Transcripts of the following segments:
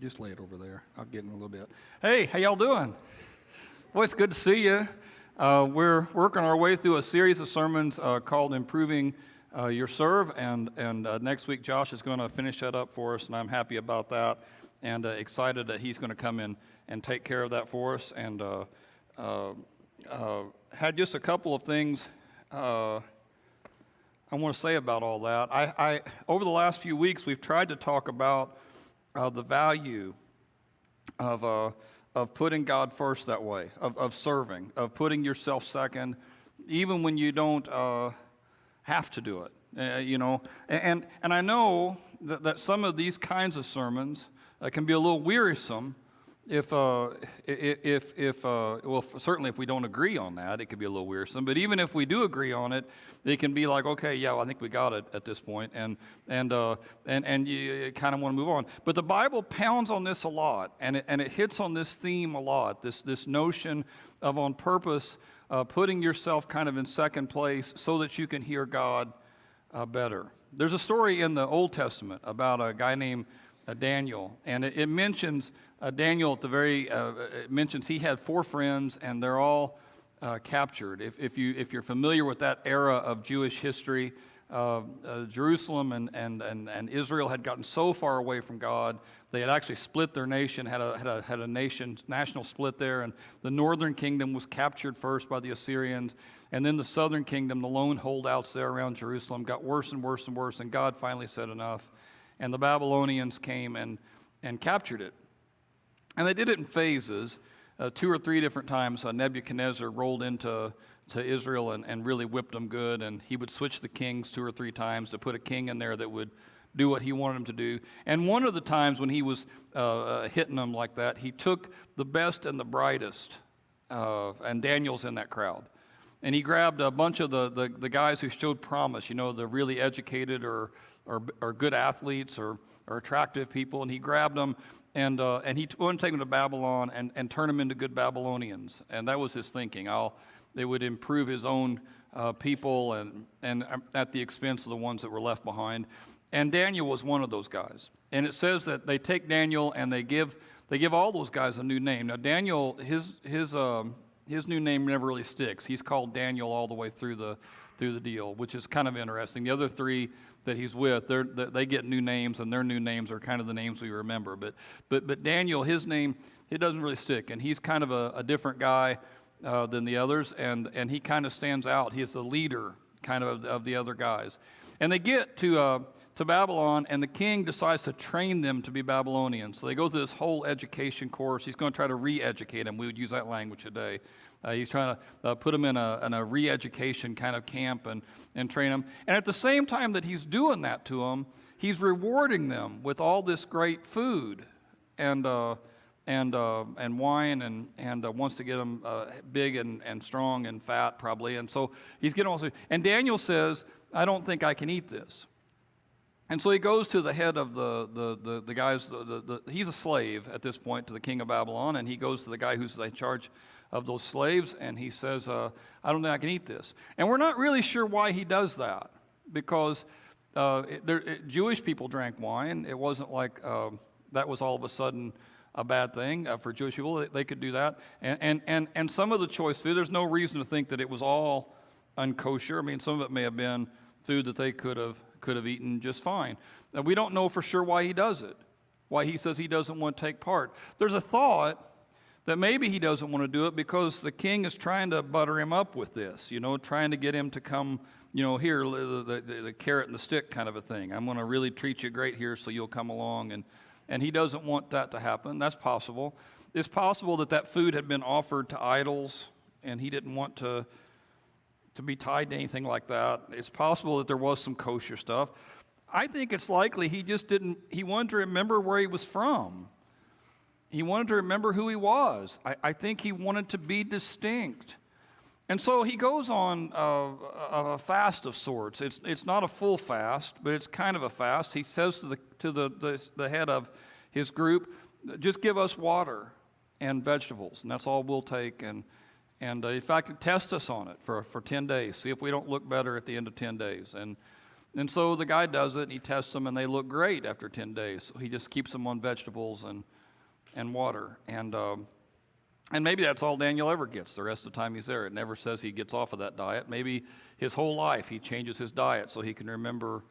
Just lay it over there. I'll get in a little bit. Hey, how y'all doing? Well, it's good to see you. We're working our way through a series of sermons called Improving Your Serve, and next week Josh is going to finish that up for us, and I'm happy about that, and excited that he's going to come in and take care of that for us, and had just a couple of things I want to say about all that. I over the last few weeks, we've tried to talk about the value of putting God first that way, of serving, of putting yourself second, even when you don't have to do it. And I know that some of these kinds of sermons can be a little wearisome well, certainly if we don't agree on that, it could be a little wearisome. But even if we do agree on it, it can be like, okay, yeah, well, I think we got it at this point, and you kind of want to move on. But the Bible pounds on this a lot, and it hits on this theme a lot. This notion of on purpose putting yourself kind of in second place so that you can hear God better. There's a story in the Old Testament about a guy named Daniel, and it mentions Daniel at the very. It mentions he had 4 friends, and they're all captured. If you're familiar with that era of Jewish history, Jerusalem and Israel had gotten so far away from God, they had actually split their nation, had a national split there, and the northern kingdom was captured first by the Assyrians, and then the southern kingdom, the lone holdouts there around Jerusalem, got worse and worse and worse, and God finally said enough. And the Babylonians came and captured it. And they did it in phases. 2 or 3 different times Nebuchadnezzar rolled into Israel and really whipped them good. And he would switch the kings 2 or 3 times to put a king in there that would do what he wanted him to do. And one of the times when he was hitting them like that, he took the best and the brightest, and Daniel's in that crowd. And he grabbed a bunch of the guys who showed promise, the really educated or good athletes or attractive people, and he grabbed them and he wanted to take them to Babylon and turn them into good Babylonians. And that was his thinking. It would improve his own people and at the expense of the ones that were left behind. And Daniel was one of those guys. And it says that they take Daniel and they give all those guys a new name. Now Daniel, his new name never really sticks. He's called Daniel all the way through the deal, which is kind of interesting. The other 3 that he's with, they get new names, and their new names are kind of the names we remember. But Daniel, his name, it doesn't really stick, and he's kind of a different guy than the others, and he kind of stands out. He's the leader kind of the other guys. And they get to Babylon, and the king decides to train them to be Babylonians. So they go through this whole education course. He's going to try to re-educate them. We would use that language today. He's trying to put them in a re-education kind of camp and train them. And at the same time that he's doing that to them, he's rewarding them with all this great food and wine and wants to get them big and strong and fat probably. And so he's getting all this. And Daniel says, "I don't think I can eat this." And so he goes to the head of the guys. He's a slave at this point to the king of Babylon, and he goes to the guy who's in charge of those slaves, and he says, "I don't think I can eat this." And we're not really sure why he does that, because Jewish people drank wine. It wasn't like that was all of a sudden a bad thing for Jewish people. They could do that, and some of the choice food. There's no reason to think that it was all unkosher. I mean, some of it may have been food that they could have eaten just fine. Now, we don't know for sure why he does it, why he says he doesn't want to take part. There's a thought that maybe he doesn't want to do it because the king is trying to butter him up with this, trying to get him to come, here, the carrot and the stick kind of a thing. I'm going to really treat you great here so you'll come along, and he doesn't want that to happen. That's possible. It's possible that food had been offered to idols, and he didn't want to be tied to anything like that. It's possible that there was some kosher stuff. I think it's likely he wanted to remember where he was from. He wanted to remember who he was. I think he wanted to be distinct. And so he goes on a fast of sorts. It's not a full fast, but it's kind of a fast. He says to the head of his group, "Just give us water and vegetables, and that's all we'll take. And in fact, test us on it for 10 days. See if we don't look better at the end of 10 days. And And so the guy does it, and he tests them, and they look great after 10 days. So he just keeps them on vegetables and water. And maybe that's all Daniel ever gets the rest of the time he's there. It never says he gets off of that diet. Maybe his whole life he changes his diet so he can remember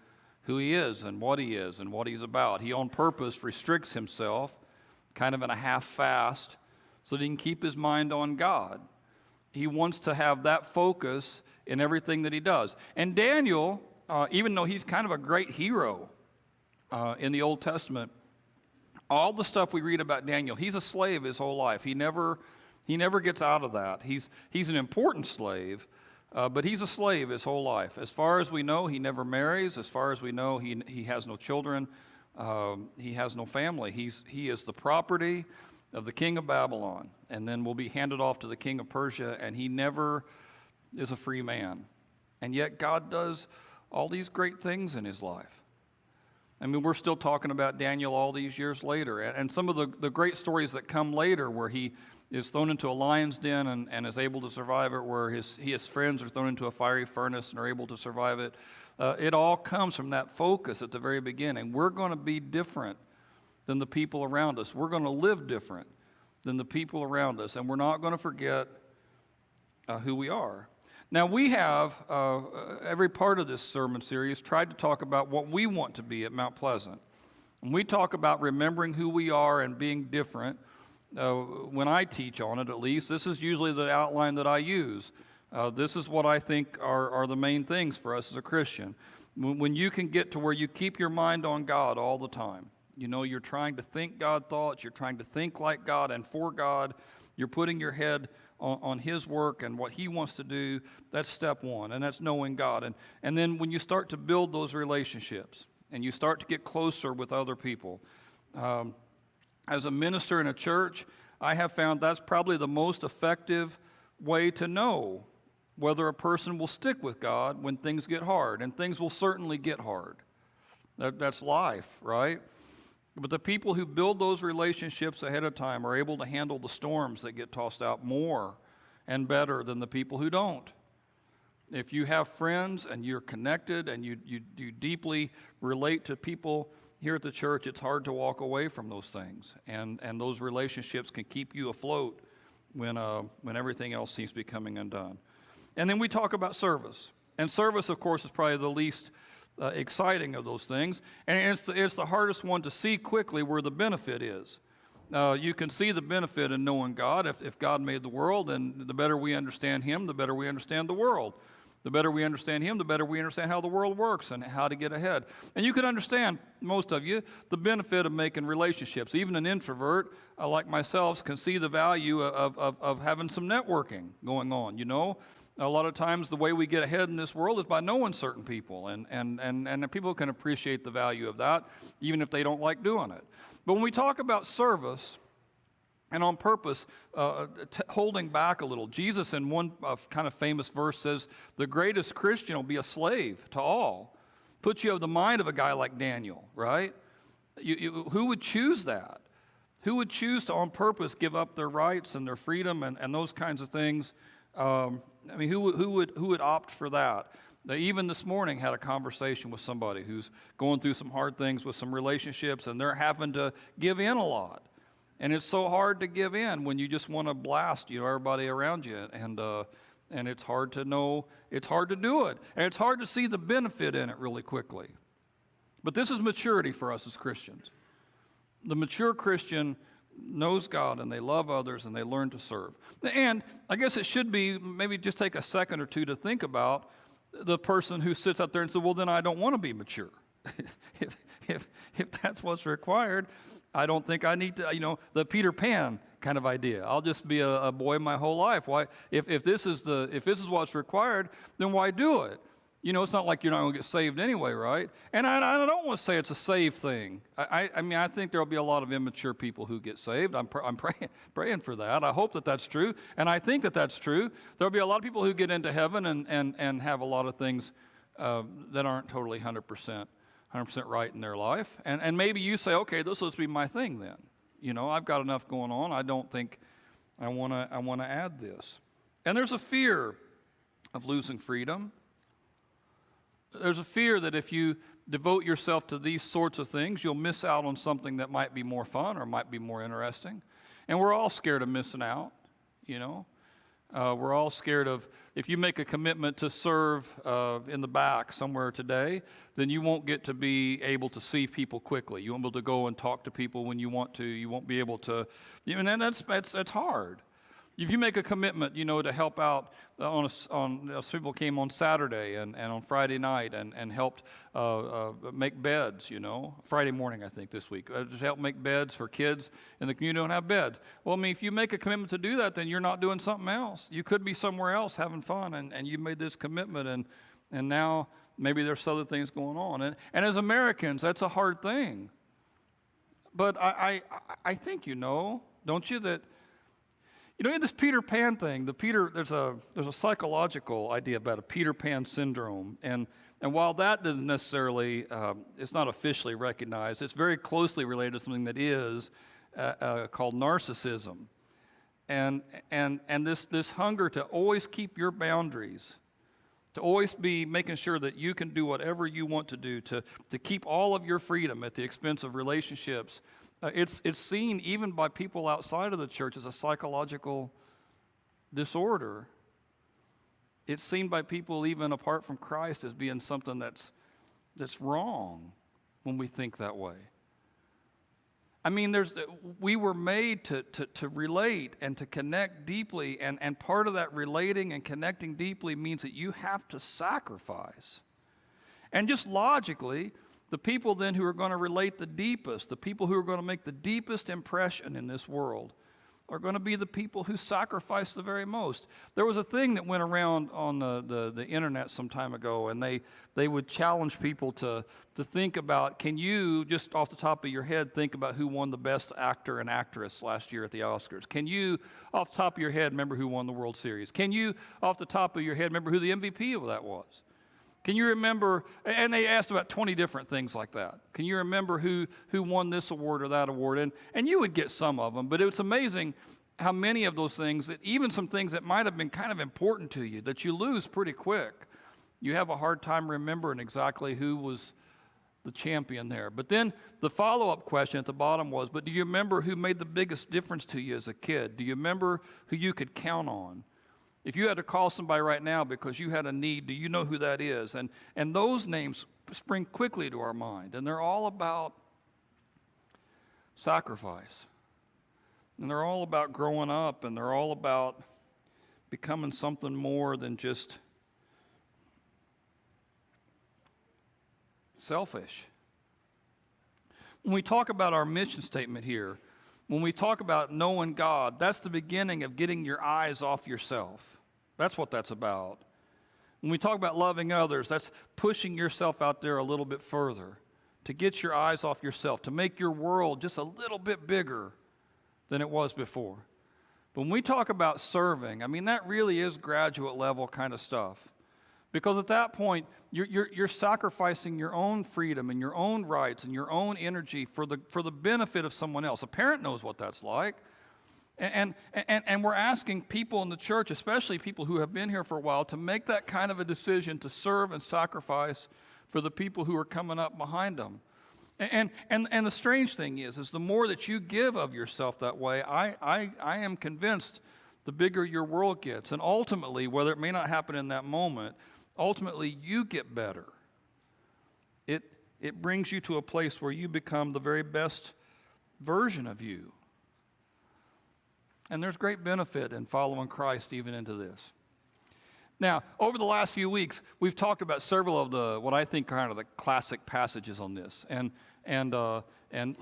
who he is and what he's about. He on purpose restricts himself, kind of in a half fast, so that he can keep his mind on God. He wants to have that focus in everything that he does. And Daniel, even though he's kind of a great hero in the Old Testament, all the stuff we read about Daniel, he's a slave his whole life. He never gets out of that. He's an important slave, but he's a slave his whole life. As far as we know, he never marries. As far as we know, he has no children. He has no family. He is the property of the king of Babylon, and then will be handed off to the king of Persia, and he never is a free man. And yet God does all these great things in his life. I mean, we're still talking about Daniel all these years later. And some of the great stories that come later where he is thrown into a lion's den and is able to survive it, where his friends are thrown into a fiery furnace and are able to survive it, it all comes from that focus at the very beginning. We're going to be different than the people around us. We're going to live different than the people around us, and we're not going to forget who we are. Now, we have, every part of this sermon series, tried to talk about what we want to be at Mount Pleasant. When we talk about remembering who we are and being different, when I teach on it at least, this is usually the outline that I use. This is what I think are the main things for us as a Christian. When you can get to where you keep your mind on God all the time, you know, you're trying to think God thoughts, you're trying to think like God and for God, you're putting your head on his work and what he wants to do. That's step one, and that's knowing God. And then when you start to build those relationships and you start to get closer with other people, as a minister in a church, I have found that's probably the most effective way to know whether a person will stick with God when things get hard, and things will certainly get hard. That's life, right? But the people who build those relationships ahead of time are able to handle the storms that get tossed out more and better than the people who don't. If you have friends and you're connected and you deeply relate to people here at the church, it's hard to walk away from those things. And those relationships can keep you afloat when everything else seems to be coming undone. And then we talk about service. And service, of course, is probably the least exciting of those things, and it's the hardest one to see quickly where the benefit is. You can see the benefit in knowing God. If God made the world, then the better we understand him, the better we understand the world. The better we understand him, the better we understand how the world works and how to get ahead. And you can understand, most of you, the benefit of making relationships. Even an introvert like myself can see the value of having some networking going on, you know. A lot of times the way we get ahead in this world is by knowing certain people, and people can appreciate the value of that, even if they don't like doing it. But when we talk about service, and on purpose, holding back a little, Jesus in one kind of famous verse says, the greatest Christian will be a slave to all. Puts you of the mind of a guy like Daniel, right? Who would choose that? Who would choose to on purpose give up their rights and their freedom and those kinds of things? I mean, who would opt for that? Even this morning had a conversation with somebody who's going through some hard things with some relationships, and they're having to give in a lot. And it's so hard to give in when you just want to blast, you know, everybody around you, and it's hard to know, it's hard to do it, and it's hard to see the benefit in it really quickly. But this is maturity for us as Christians. The mature Christian knows God, and they love others, and they learn to serve. And I guess it should be, maybe just take a second or two to think about the person who sits out there and says, well, then I don't want to be mature. if that's what's required, I don't think I need to, you know, the Peter Pan kind of idea. I'll just be a boy my whole life. Why, if this is what's required, then why do it? You know, it's not like you're not going to get saved anyway, right? And I don't want to say it's a save thing. I mean, I think there will be a lot of immature people who get saved. I'm praying for that. I hope that that's true, and I think that that's true. There will be a lot of people who get into heaven and have a lot of things that aren't totally 100% right in their life. And maybe you say, okay, this will be my thing then. You know, I've got enough going on. I don't think I want to add this. And there's a fear of losing freedom. There's a fear that if you devote yourself to these sorts of things, you'll miss out on something that might be more fun or might be more interesting. And we're all scared of missing out, you know. We're all scared of, if you make a commitment to serve in the back somewhere today, then you won't get to be able to see people quickly. You won't be able to go and talk to people when you want to. You won't be able to, and then that's hard. If you make a commitment, to help out people came on Saturday and on Friday night and helped make beds, Friday morning, I think, this week. Just help make beds for kids in the community who don't have beds. Well, I mean, if you make a commitment to do that, then you're not doing something else. You could be somewhere else having fun, and you made this commitment, and now maybe there's other things going on. And as Americans, that's a hard thing. But I think don't you, that in this Peter Pan thing, there's a psychological idea about a Peter Pan syndrome, and while that doesn't necessarily, it's not officially recognized, it's very closely related to something that is called narcissism, and this hunger to always keep your boundaries, to always be making sure that you can do whatever you want to do, to keep all of your freedom at the expense of relationships. It's seen even by people outside of the church as a psychological disorder. It's seen by people even apart from Christ as being something that's wrong when we think that way. I mean, we were made to relate and to connect deeply, and part of that relating and connecting deeply means that you have to sacrifice. And just logically, the people then who are going to relate the deepest, the people who are going to make the deepest impression in this world, are going to be the people who sacrifice the very most. There was a thing that went around on the internet some time ago, and they would challenge people to think about, can you, just off the top of your head, think about who won the best actor and actress last year at the Oscars? Can you, off the top of your head, remember who won the World Series? Can you, off the top of your head, remember who the MVP of that was? Can you remember, and they asked about 20 different things like that. Can you remember who won this award or that award? And you would get some of them, but it's amazing how many of those things, that even some things that might have been kind of important to you, that you lose pretty quick. You have a hard time remembering exactly who was the champion there. But then the follow-up question at the bottom was, but do you remember who made the biggest difference to you as a kid? Do you remember who you could count on? If you had to call somebody right now because you had a need, do you know who that is? And those names spring quickly to our mind, and they're all about sacrifice. And they're all about growing up, and they're all about becoming something more than just selfish. When we talk about our mission statement here, when we talk about knowing God, that's the beginning of getting your eyes off yourself. That's what that's about. When we talk about loving others, that's pushing yourself out there a little bit further, to get your eyes off yourself, to make your world just a little bit bigger than it was before. But when we talk about serving, I mean, that really is graduate level kind of stuff. Because at that point, you're sacrificing your own freedom and your own rights and your own energy for the benefit of someone else. A parent knows what that's like. And we're asking people in the church, especially people who have been here for a while, to make that kind of a decision to serve and sacrifice for the people who are coming up behind them. And the strange thing is the more that you give of yourself that way, I am convinced the bigger your world gets. And ultimately, whether it may not happen in that moment, ultimately you get better. It brings you to a place where you become the very best version of you. And there's great benefit in following Christ even into this. Now, over the last few weeks, we've talked about several of what I think kind of the classic passages on this. And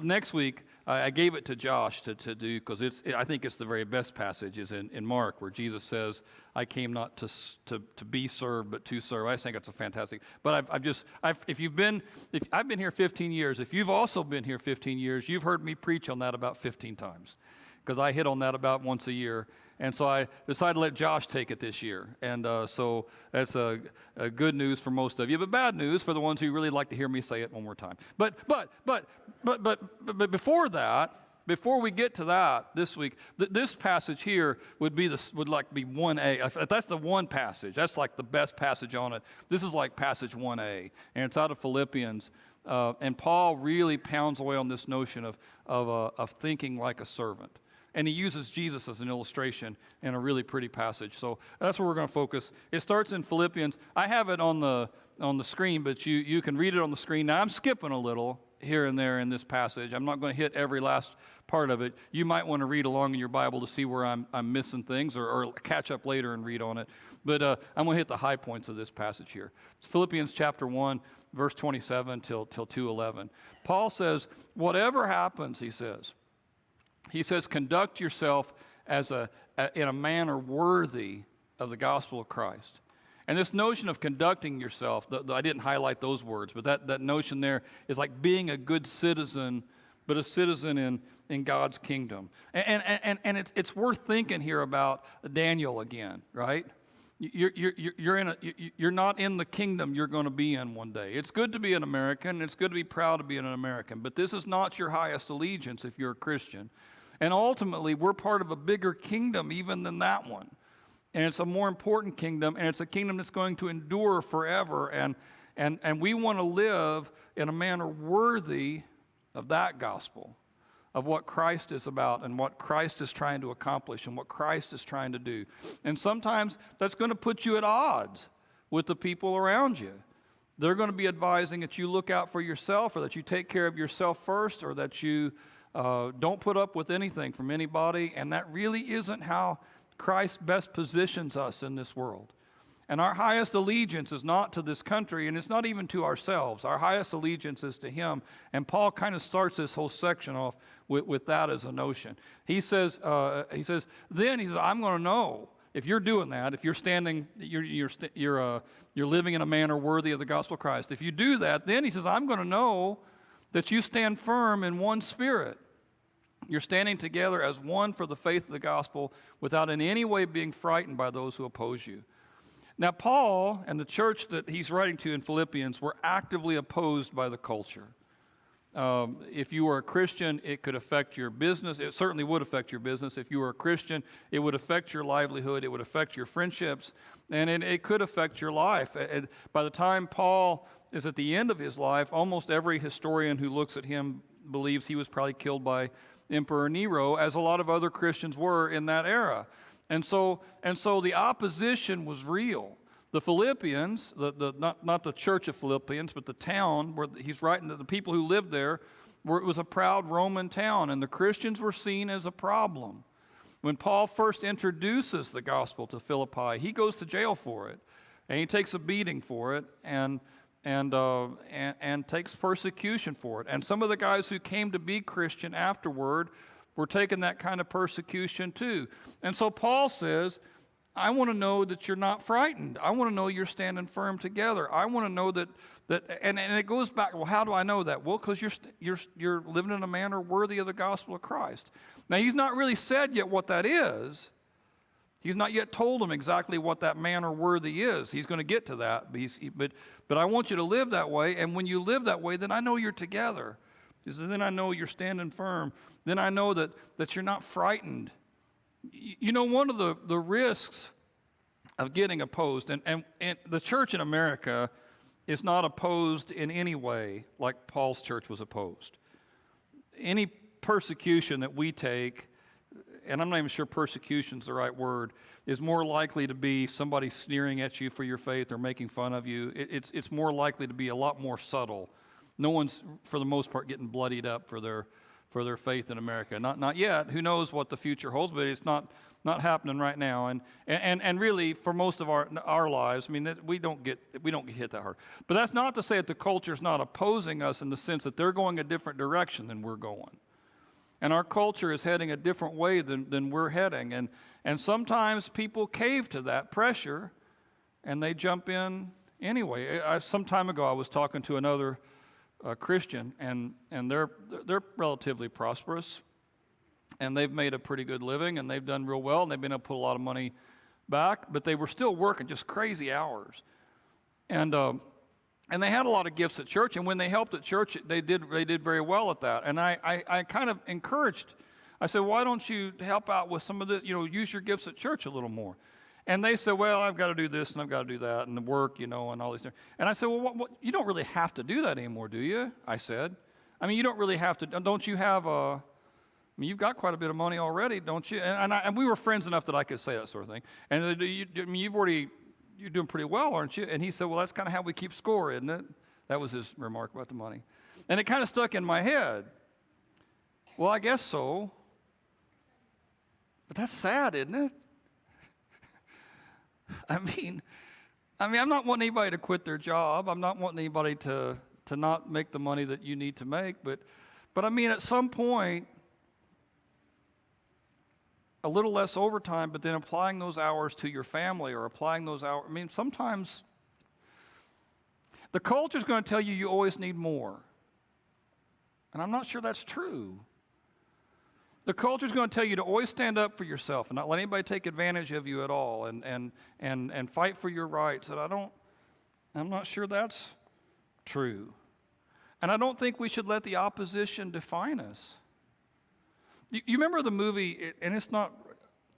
next week, I gave it to Josh to do, because I think it's the very best passage is in Mark, where Jesus says, "I came not to be served, but to serve." I think it's a fantastic. But I've been here 15 years. If you've also been here 15 years, you've heard me preach on that about 15 times, because I hit on that about once a year. And so I decided to let Josh take it this year. And so that's a good news for most of you, but bad news for the ones who really like to hear me say it one more time. But before that, before we get to that this week, this passage here would be 1A. If that's the one passage, that's like the best passage on it. This is like passage 1A, and it's out of Philippians. And Paul really pounds away on this notion of thinking like a servant. And he uses Jesus as an illustration in a really pretty passage. So that's where we're going to focus. It starts in Philippians. I have it on the screen, but you can read it on the screen. Now, I'm skipping a little here and there in this passage. I'm not going to hit every last part of it. You might want to read along in your Bible to see where I'm missing things or catch up later and read on it. But I'm going to hit the high points of this passage here. It's Philippians chapter 1, verse 27 till 2:11. Paul says, whatever happens, he says, conduct yourself in a manner worthy of the gospel of Christ. And this notion of conducting yourself, I didn't highlight those words, but that notion there is like being a good citizen, but a citizen in God's kingdom. And it's worth thinking here about Daniel again, right? You're not in the kingdom you're going to be in one day. It's good to be an American. It's good to be proud to be an American. But this is not your highest allegiance if you're a Christian. And ultimately, we're part of a bigger kingdom even than that one. And it's a more important kingdom, and it's a kingdom that's going to endure forever. And we want to live in a manner worthy of that gospel, of what Christ is about and what Christ is trying to accomplish and what Christ is trying to do. And sometimes that's going to put you at odds with the people around you. They're going to be advising that you look out for yourself, or that you take care of yourself first, or that you don't put up with anything from anybody. And that really isn't how Christ best positions us in this world. And our highest allegiance is not to this country, and it's not even to ourselves. Our highest allegiance is to Him. And Paul kind of starts this whole section off with that as a notion. He says, I'm going to know if you're doing that, if you're standing, you're living in a manner worthy of the gospel of Christ. If you do that, then he says, I'm going to know that you stand firm in one spirit. You're standing together as one for the faith of the gospel without in any way being frightened by those who oppose you. Now, Paul and the church that he's writing to in Philippians were actively opposed by the culture. If you were a Christian, it could affect your business. It certainly would affect your business. If you were a Christian, it would affect your livelihood. It would affect your friendships. And it could affect your life. By the time Paul is at the end of his life, almost every historian who looks at him believes he was probably killed by Emperor Nero, as a lot of other Christians were in that era. And so the opposition was real. The Philippians, not the church of Philippians, but the town where he's writing to the people who lived there, it was a proud Roman town, and the Christians were seen as a problem. When Paul first introduces the gospel to Philippi, he goes to jail for it, and he takes a beating for it, and takes persecution for it. And some of the guys who came to be Christian afterward were taking that kind of persecution too. And so Paul says, I want to know that you're not frightened. I want to know you're standing firm together. I want to know that and it goes back, well, how do I know that? Well, because you're living in a manner worthy of the gospel of Christ. Now, he's not really said yet what that is. He's not yet told them exactly what that manner worthy is. He's going to get to that, but I want you to live that way, and when you live that way, then I know you're together. He says, then I know you're standing firm. Then I know that you're not frightened. You know, one of the risks of getting opposed, and the church in America is not opposed in any way like Paul's church was opposed. Any persecution that we take, and I'm not even sure persecution is the right word, is more likely to be somebody sneering at you for your faith or making fun of you. It's more likely to be a lot more subtle. No one's, for the most part, getting bloodied up for their faith in America. Not yet. Who knows what the future holds, but it's not happening right now. And really, for most of our lives, I mean, we don't get hit that hard. But that's not to say that the culture's not opposing us in the sense that they're going a different direction than we're going. And our culture is heading a different way than we're heading. And sometimes people cave to that pressure, and they jump in anyway. Some time ago, I was talking to another Christian, and they're relatively prosperous, and they've made a pretty good living, and they've done real well, and they've been able to put a lot of money back, but they were still working just crazy hours. And And they had a lot of gifts at church, and when they helped at church, they did very well at that. And I kind of encouraged, I said, why don't you help out with some of this, use your gifts at church a little more. And they said, well, I've got to do this and I've got to do that and the work, and all these things. And I said, well, what, you don't really have to do that anymore, do you? I said, I mean, you don't really have to, don't you have you've got quite a bit of money already, don't you? And we were friends enough that I could say that sort of thing. And you're doing pretty well, aren't you? And he said, well, that's kind of how we keep score, isn't it? That was his remark about the money. And it kind of stuck in my head. Well, I guess so. But that's sad, isn't it? I mean, I'm not wanting anybody to quit their job. I'm not wanting anybody to not make the money that you need to make. But I mean, at some point, a little less overtime, but then applying those hours to your family or applying those hours. I mean, sometimes the culture is going to tell you you always need more. And I'm not sure that's true. The culture is going to tell you to always stand up for yourself and not let anybody take advantage of you at all and fight for your rights. And I'm not sure that's true. And I don't think we should let the opposition define us. You remember the movie, and it's not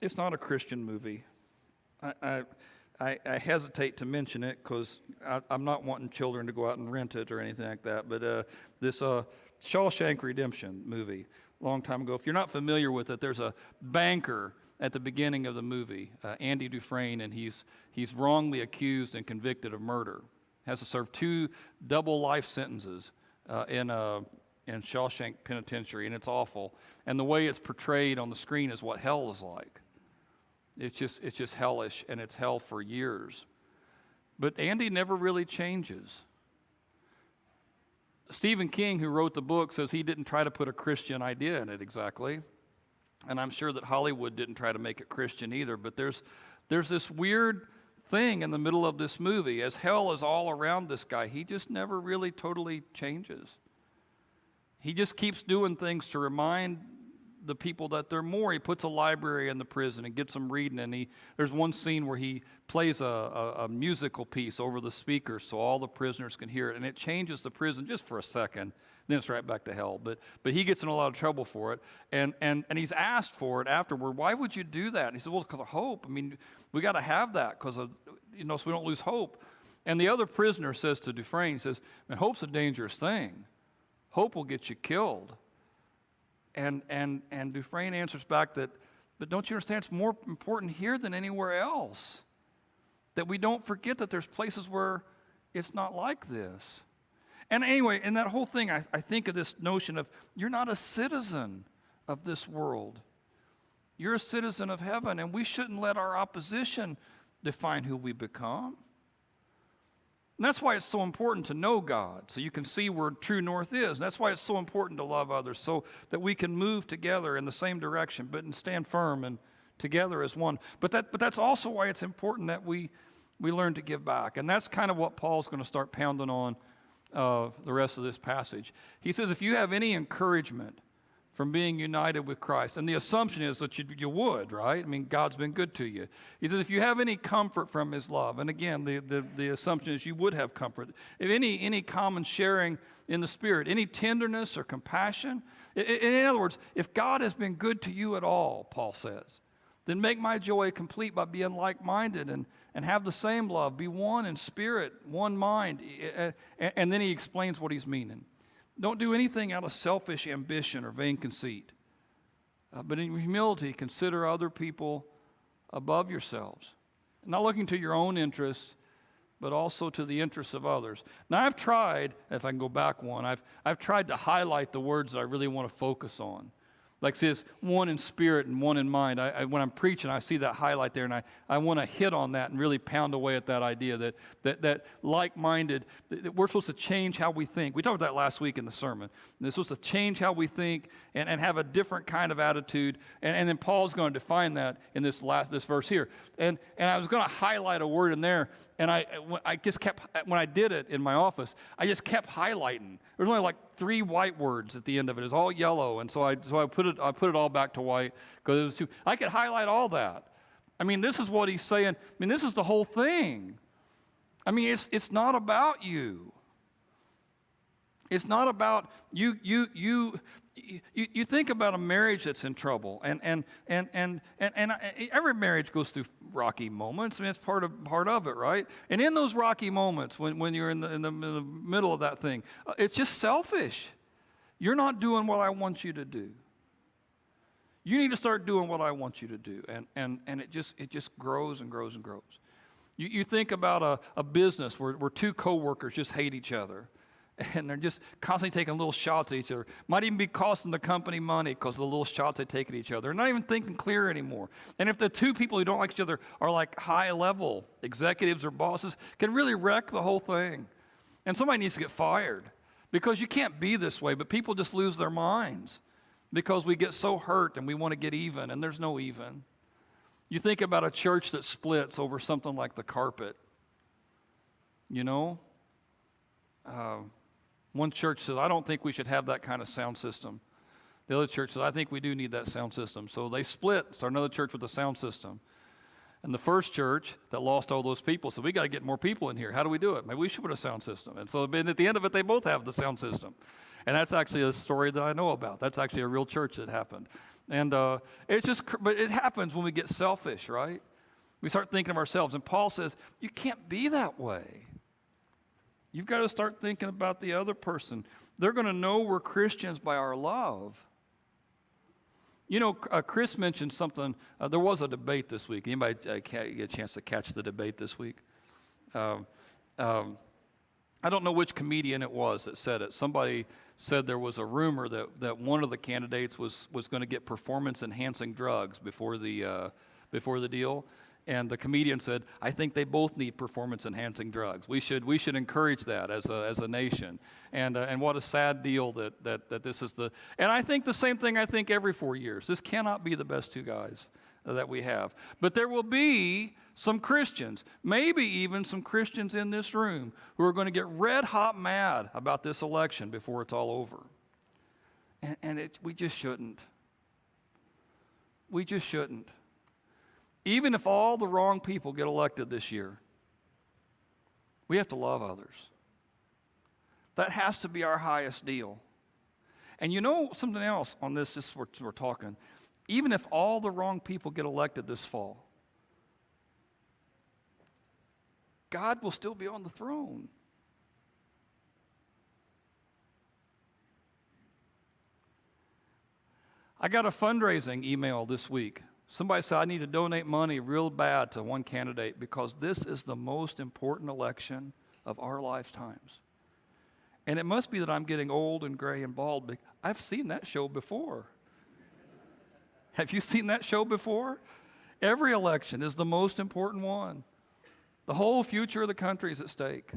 a Christian movie. I hesitate to mention it because I'm not wanting children to go out and rent it or anything like that. But this Shawshank Redemption movie, a long time ago. If you're not familiar with it, there's a banker at the beginning of the movie, Andy Dufresne, and he's wrongly accused and convicted of murder. Has to serve 2 double life sentences in Shawshank Penitentiary, and it's awful. And the way it's portrayed on the screen is what hell is like. It's just hellish, and it's hell for years. But Andy never really changes. Stephen King, who wrote the book, says he didn't try to put a Christian idea in it exactly. And I'm sure that Hollywood didn't try to make it Christian either. But there's this weird thing in the middle of this movie. As hell is all around this guy, he just never really totally changes. He just keeps doing things to remind the people that they're more. He puts a library in the prison and gets them reading. And there's one scene where he plays a musical piece over the speakers so all the prisoners can hear it. And it changes the prison just for a second. Then it's right back to hell. But he gets in a lot of trouble for it. And he's asked for it afterward. Why would you do that? And he said, well, it's because of hope. I mean, we got to have that because of, so we don't lose hope. And the other prisoner says to Dufresne, he says, man, hope's a dangerous thing. Hope will get you killed. And Dufresne answers back that, but don't you understand, it's more important here than anywhere else. That we don't forget that there's places where it's not like this. And anyway, in that whole thing, I think of this notion of you're not a citizen of this world. You're a citizen of heaven, and we shouldn't let our opposition define who we become. And that's why it's so important to know God, so you can see where true north is. And that's why it's so important to love others, so that we can move together in the same direction, but and stand firm and together as one. But that's also why it's important that we learn to give back. And that's kind of what Paul's going to start pounding on the rest of this passage. He says, if you have any encouragement from being united with Christ, and the assumption is that you would, right? I mean, God's been good to you. He says, if you have any comfort from his love, and again, the assumption is you would have comfort. If any common sharing in the Spirit, any tenderness or compassion, in other words, if God has been good to you at all, Paul says, then make my joy complete by being like-minded and have the same love. Be one in spirit, one mind. And then he explains what he's meaning. Don't do anything out of selfish ambition or vain conceit. But in humility, consider other people above yourselves. Not looking to your own interests, but also to the interests of others. Now, I've tried, if I can go back one, I've tried to highlight the words that I really want to focus on. Like it says, one in spirit and one in mind. When I'm preaching, I see that highlight there, and I want to hit on that and really pound away at that idea that like-minded, that we're supposed to change how we think. We talked about that last week in the sermon. We're supposed to change how we think and have a different kind of attitude. And then Paul's going to define that in this verse here. And I was going to highlight a word in there, and I just kept, when I did it in my office, I just kept highlighting. There's only like 3 white words at the end of it. It's all yellow, and so I put it all back to white because it was too. I could highlight all that. I mean, this is what he's saying. I mean, this is the whole thing. I mean, it's not about you. It's not about you think about a marriage that's in trouble, and every marriage goes through rocky moments. I mean, it's part of it, right? And in those rocky moments, when you're in the middle of that thing, it's just selfish. You're not doing what I want you to do. You need to start doing what I want you to do, and it just grows and grows and grows. You think about a business where two coworkers just hate each other. And they're just constantly taking little shots at each other. Might even be costing the company money because of the little shots they take at each other. They're not even thinking clear anymore. And if the two people who don't like each other are like high-level executives or bosses, can really wreck the whole thing. And somebody needs to get fired because you can't be this way, but people just lose their minds because we get so hurt and we want to get even, and there's no even. You think about a church that splits over something like the carpet. You know? One church says, I don't think we should have that kind of sound system. The other church says, I think we do need that sound system. So they split, start another church with a sound system. And the first church that lost all those people said, we got to get more people in here. How do we do it? Maybe we should put a sound system. And so at the end of it, they both have the sound system. And that's actually a story that I know about. That's actually a real church that happened. And but it happens when we get selfish, right? We start thinking of ourselves. And Paul says, you can't be that way. You've got to start thinking about the other person. They're going to know we're Christians by our love. You know, Chris mentioned something. There was a debate this week. Anybody get a chance to catch the debate this week? I don't know which comedian it was that said it. Somebody said there was a rumor that one of the candidates was going to get performance-enhancing drugs before the deal. And the comedian said, I think they both need performance-enhancing drugs. We should encourage that as a nation. And what a sad deal that this is the... And I think the same thing I think every 4 years. This cannot be the best two guys that we have. But there will be some Christians, maybe even some Christians in this room, who are going to get red-hot mad about this election before it's all over. And we just shouldn't. We just shouldn't. Even if all the wrong people get elected this year, we have to love others. That has to be our highest deal. And you know something else on this, just we're talking. Even if all the wrong people get elected this fall, God will still be on the throne. I got a fundraising email this week. Somebody said, I need to donate money real bad to one candidate because this is the most important election of our lifetimes. And it must be that I'm getting old and gray and bald. I've seen that show before. Have you seen that show before? Every election is the most important one. The whole future of the country is at stake.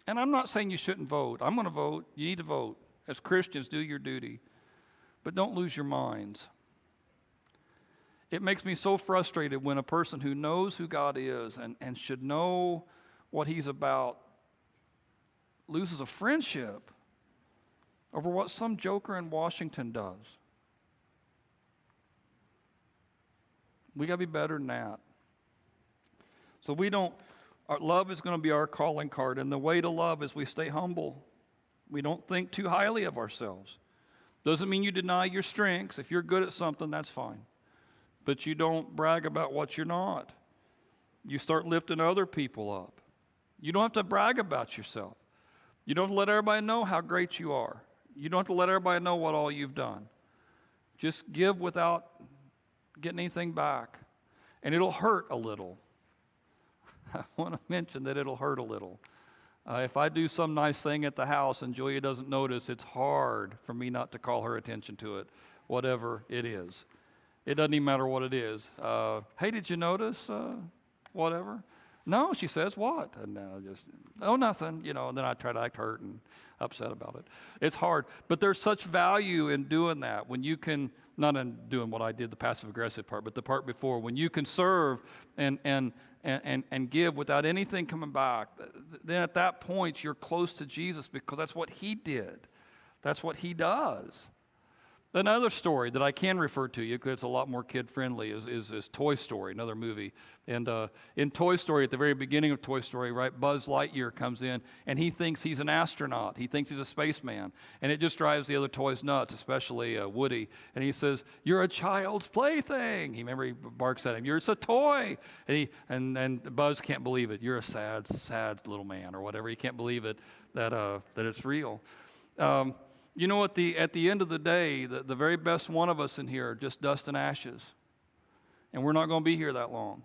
And I'm not saying you shouldn't vote. I'm going to vote. You need to vote. As Christians, do your duty. But don't lose your minds. It makes me so frustrated when a person who knows who God is and should know what he's about loses a friendship over what some joker in Washington does. We got to be better than that. So our love is going to be our calling card, and the way to love is we stay humble. We don't think too highly of ourselves. Doesn't mean you deny your strengths. If you're good at something, that's fine. But you don't brag about what you're not. You start lifting other people up. You don't have to brag about yourself. You don't have to let everybody know how great you are. You don't have to let everybody know what all you've done. Just give without getting anything back. And it'll hurt a little. I want to mention that it'll hurt a little. If I do some nice thing at the house and Julia doesn't notice, it's hard for me not to call her attention to it, whatever it is. It doesn't even matter what it is. Hey, did you notice whatever? No, she says, what? And nothing, and then I try to act hurt and upset about it. It's hard. But there's such value in doing that when you can, not in doing what I did, the passive-aggressive part, but the part before, when you can serve and give without anything coming back, then at that point you're close to Jesus because that's what he did. That's what he does. Another story that I can refer to you, because it's a lot more kid-friendly, is Toy Story, another movie. And in Toy Story, at the very beginning of Toy Story, right, Buzz Lightyear comes in, and he thinks he's an astronaut. He thinks he's a spaceman. And it just drives the other toys nuts, especially Woody. And he says, "You're a child's plaything." He barks at him, "It's a toy." And Buzz can't believe it. "You're a sad, sad little man," or whatever. He can't believe it, that it's real. You know, at the end of the day, the very best one of us in here are just dust and ashes. And we're not going to be here that long.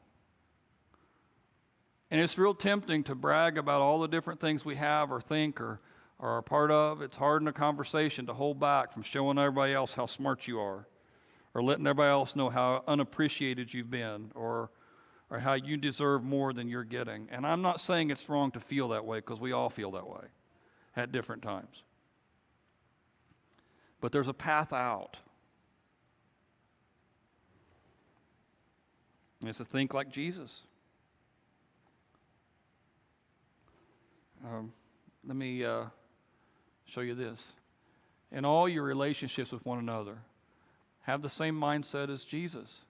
And it's real tempting to brag about all the different things we have or think or are a part of. It's hard in a conversation to hold back from showing everybody else how smart you are, or letting everybody else know how unappreciated you've been, or how you deserve more than you're getting. And I'm not saying it's wrong to feel that way, because we all feel that way at different times. But there's a path out. And it's to think like Jesus. Let me show you this. In all your relationships with one another, have the same mindset as Jesus.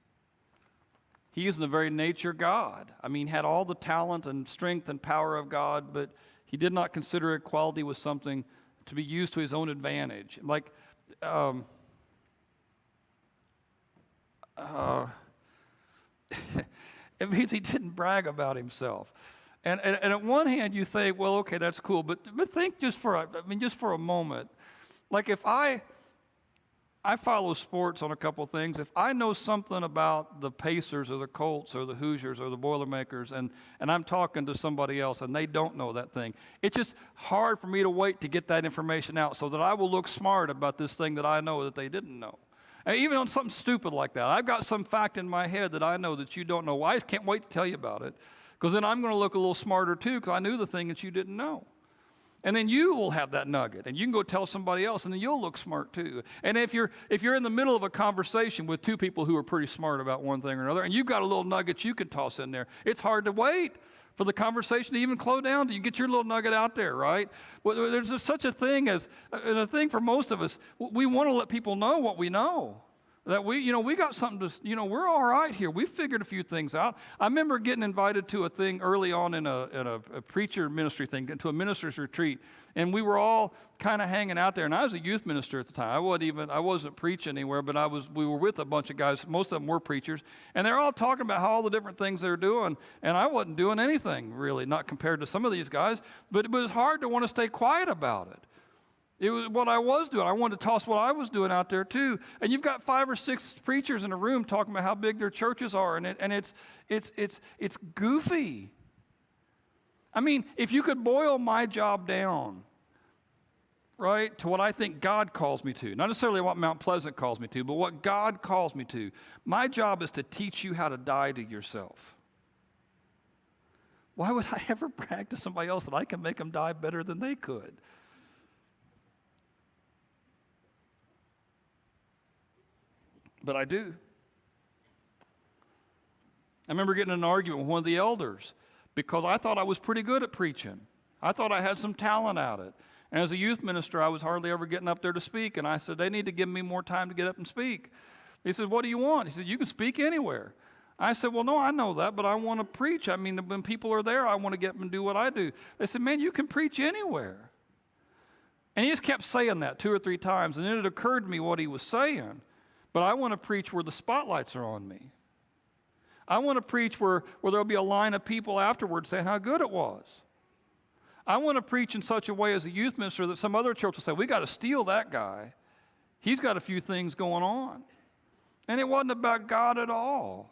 He is in the very nature God. I mean, had all the talent and strength and power of God, but he did not consider equality with something to be used to his own advantage. Like, it means he didn't brag about himself. And at one hand, you think, well, okay, that's cool, but think just for a moment. Like, if I follow sports on a couple things. If I know something about the Pacers or the Colts or the Hoosiers or the Boilermakers, and I'm talking to somebody else and they don't know that thing, it's just hard for me to wait to get that information out so that I will look smart about this thing that I know that they didn't know. And even on something stupid like that, I've got some fact in my head that I know that you don't know. Well, I just can't wait to tell you about it, because then I'm going to look a little smarter too, because I knew the thing that you didn't know. And then you will have that nugget, and you can go tell somebody else, and then you'll look smart too. And if you're in the middle of a conversation with two people who are pretty smart about one thing or another, and you've got a little nugget you can toss in there, it's hard to wait for the conversation to even slow down till you get your little nugget out there, right? Well, there's such a thing as a thing for most of us. We want to let people know what we know. That we got something to, we're all right here. We figured a few things out. I remember getting invited to a thing early on in a preacher ministry thing, to a minister's retreat, and we were all kind of hanging out there. And I was a youth minister at the time. I wasn't preaching anywhere, but we were with a bunch of guys. Most of them were preachers, and they're all talking about all the different things they're doing, and I wasn't doing anything really, not compared to some of these guys. But it was hard to want to stay quiet about it. It was what I was doing. I wanted to toss what I was doing out there too. And you've got 5 or 6 preachers in a room talking about how big their churches are, and it's goofy. I mean, if you could boil my job down, right, to what I think God calls me to, not necessarily what Mount Pleasant calls me to, but what God calls me to, my job is to teach you how to die to yourself. Why would I ever brag to somebody else that I can make them die better than they could? But I do. I remember getting in an argument with one of the elders because I thought I was pretty good at preaching. I thought I had some talent at it. And as a youth minister, I was hardly ever getting up there to speak. And I said, they need to give me more time to get up and speak. He said, what do you want? He said, you can speak anywhere. I said, well, no, I know that, but I want to preach. I mean, when people are there, I want to get them and do what I do. They said, man, you can preach anywhere. And he just kept saying that 2 or 3 times. And then it occurred to me what he was saying. But I want to preach where the spotlights are on me. I want to preach where there'll be a line of people afterwards saying how good it was. I want to preach in such a way as a youth minister that some other church will say, we got to steal that guy. He's got a few things going on. And it wasn't about God at all.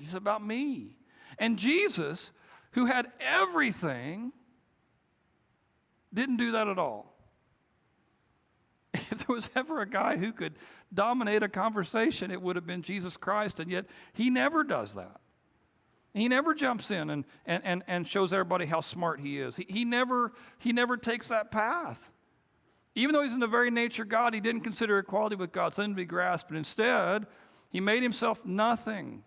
It's about me. And Jesus, who had everything, didn't do that at all. If there was ever a guy who could dominate a conversation, it would have been Jesus Christ, and yet he never does that. He never jumps in and shows everybody how smart he is. He never takes that path. Even though he's in the very nature God, he didn't consider equality with God something to be grasped, but instead, he made himself nothing.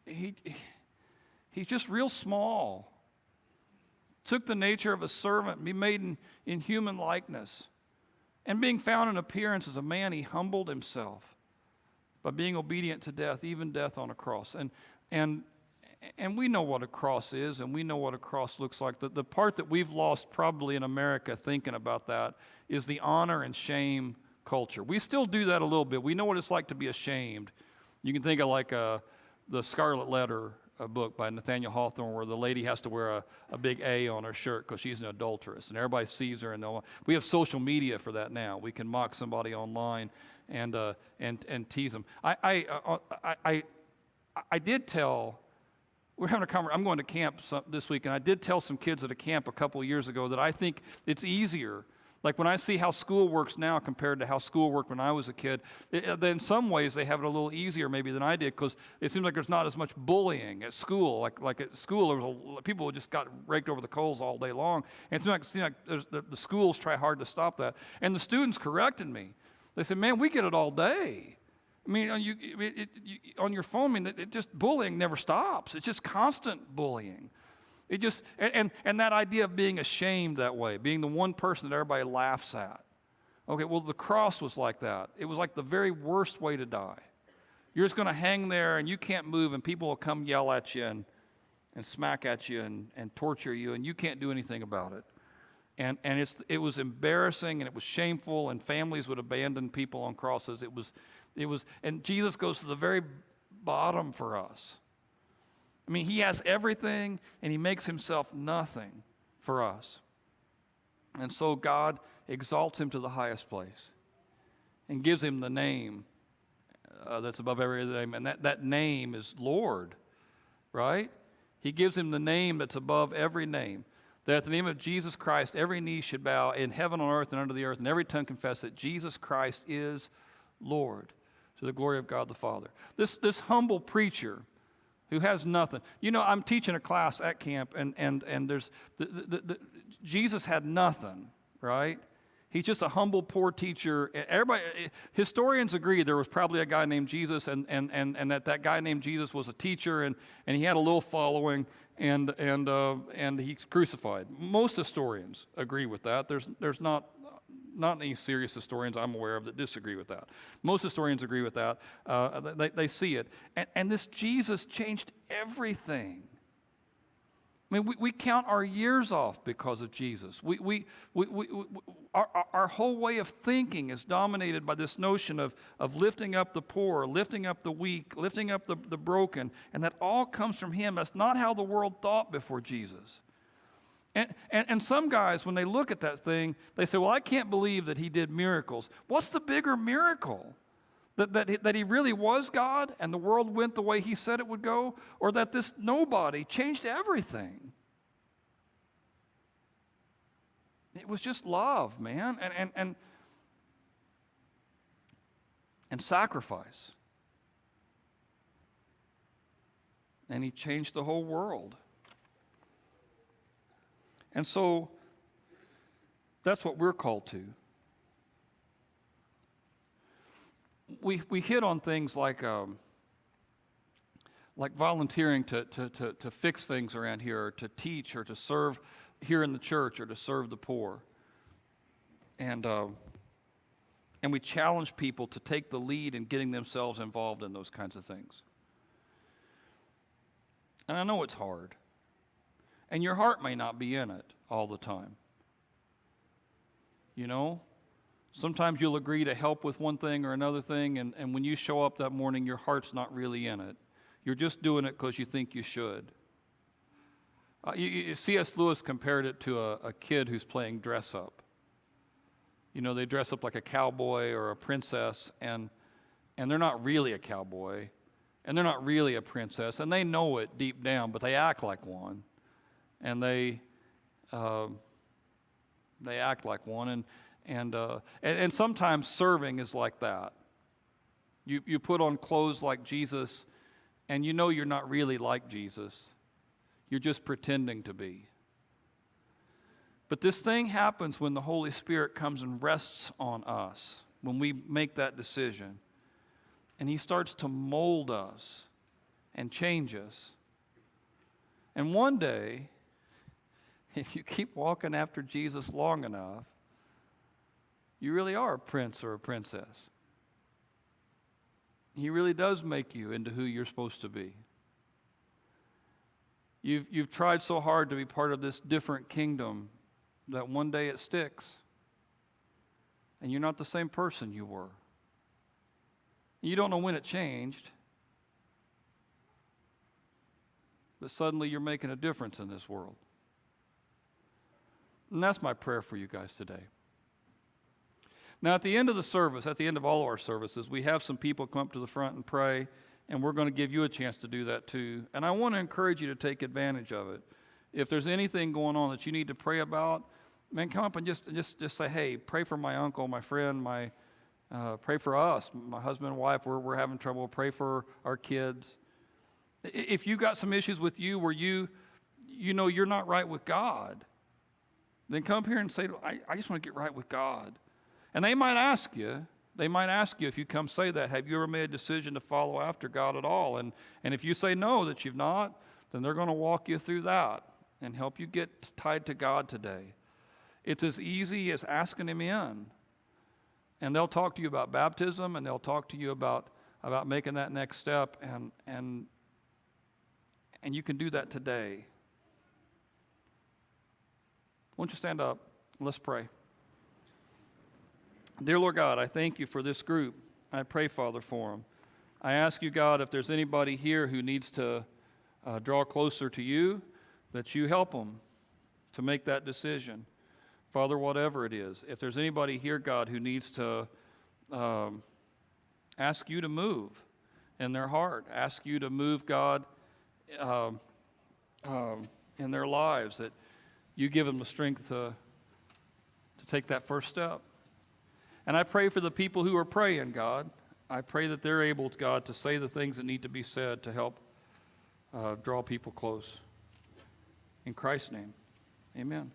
He's just real small. Took the nature of a servant and be made in human likeness. And being found in appearance as a man, he humbled himself by being obedient to death, even death on a cross. And we know what a cross is, and we know what a cross looks like. The part that we've lost probably in America thinking about that is the honor and shame culture. We still do that a little bit. We know what it's like to be ashamed. You can think of like the Scarlet Letter book by Nathaniel Hawthorne, where the lady has to wear a big A on her shirt because she's an adulteress, and everybody sees her. And we have social media for that now. We can mock somebody online and tease them. I did tell. We're having a conversation. I'm going to camp this week, and I did tell some kids at a camp a couple of years ago that I think it's easier. Like when I see how school works now compared to how school worked when I was a kid, in some ways they have it a little easier maybe than I did, because it seems like there's not as much bullying at school. Like at school, there was people just got raked over the coals all day long. And it seems like the schools try hard to stop that. And the students corrected me. They said, man, we get it all day. I mean, on your phone, I mean, it just bullying never stops. It's just constant bullying. It just and that idea of being ashamed that way, being the one person that everybody laughs at. Okay, well, the cross was like that. It was like the very worst way to die. You're just going to hang there and you can't move, and people will come yell at you and smack at you and torture you, and you can't do anything about it. And it was embarrassing, and it was shameful, and families would abandon people on crosses. It was, and Jesus goes to the very bottom for us. I mean, he has everything, and he makes himself nothing for us. And so God exalts him to the highest place and gives him the name that's above every other name, and that name is Lord, right? He gives him the name that's above every name, that at the name of Jesus Christ, every knee should bow in heaven, on earth, and under the earth, and every tongue confess that Jesus Christ is Lord, to the glory of God the Father. This humble preacher who has nothing. You know, I'm teaching a class at camp, and there's Jesus had nothing, right? He's just a humble, poor teacher. Everybody, historians agree there was probably a guy named Jesus, and that guy named Jesus was a teacher, and he had a little following, and he's crucified. Most historians agree with that. There's not any serious historians I'm aware of that disagree with that. Most historians agree with that. They see it. And this Jesus changed everything. I mean, we count our years off because of Jesus. Our whole way of thinking is dominated by this notion of lifting up the poor, lifting up the weak, lifting up the broken, and that all comes from him. That's not how the world thought before Jesus. And some guys, when they look at that thing, they say, well, I can't believe that he did miracles. What's the bigger miracle? That he really was God and the world went the way he said it would go? Or that this nobody changed everything? It was just love, man, and sacrifice. And he changed the whole world. And so that's what we're called to. We hit on things like volunteering to fix things around here, or to teach, or to serve here in the church, or to serve the poor. And we challenge people to take the lead in getting themselves involved in those kinds of things. And I know it's hard. And your heart may not be in it all the time. You know? Sometimes you'll agree to help with one thing or another thing, and when you show up that morning, your heart's not really in it. You're just doing it because you think you should. C.S. Lewis compared it to a kid who's playing dress up. You know, they dress up like a cowboy or a princess, and they're not really a cowboy, and they're not really a princess, and they know it deep down, but they act like one. And they act like one, and sometimes serving is like that. You put on clothes like Jesus, and you know you're not really like Jesus. You're just pretending to be. But this thing happens when the Holy Spirit comes and rests on us, when we make that decision, and he starts to mold us and change us. And one day, if you keep walking after Jesus long enough, You really are a prince or a princess. He really does make you into who you're supposed to be. You've tried so hard to be part of this different kingdom that one day it sticks. And you're not the same person you were. You don't know when it changed. But suddenly you're making a difference in this world. And that's my prayer for you guys today. Now, at the end of the service, at the end of all of our services, we have some people come up to the front and pray, and we're going to give you a chance to do that too. And I want to encourage you to take advantage of it. If there's anything going on that you need to pray about, man, come up and just say, hey, pray for my uncle, my friend, pray for us, my husband and wife, we're having trouble. Pray for our kids. If you got some issues with you where you know you're not right with God, then come here and say, I just want to get right with God. And they might ask you if you come say that, have you ever made a decision to follow after God at all? And if you say no, that you've not, then they're going to walk you through that and help you get tied to God today. It's as easy as asking Him in. And they'll talk to you about baptism, and they'll talk to you about making that next step, and you can do that today. Won't you stand up? Let's pray. Dear Lord God, I thank you for this group. I pray, Father, for them. I ask you, God, if there's anybody here who needs to draw closer to you, that you help them to make that decision. Father, whatever it is, if there's anybody here, God, who needs to ask you to move in their heart, ask you to move, God, in their lives, that you give them the strength to take that first step. And I pray for the people who are praying, God. I pray that they're able, God, to say the things that need to be said to help draw people close. In Christ's name, amen.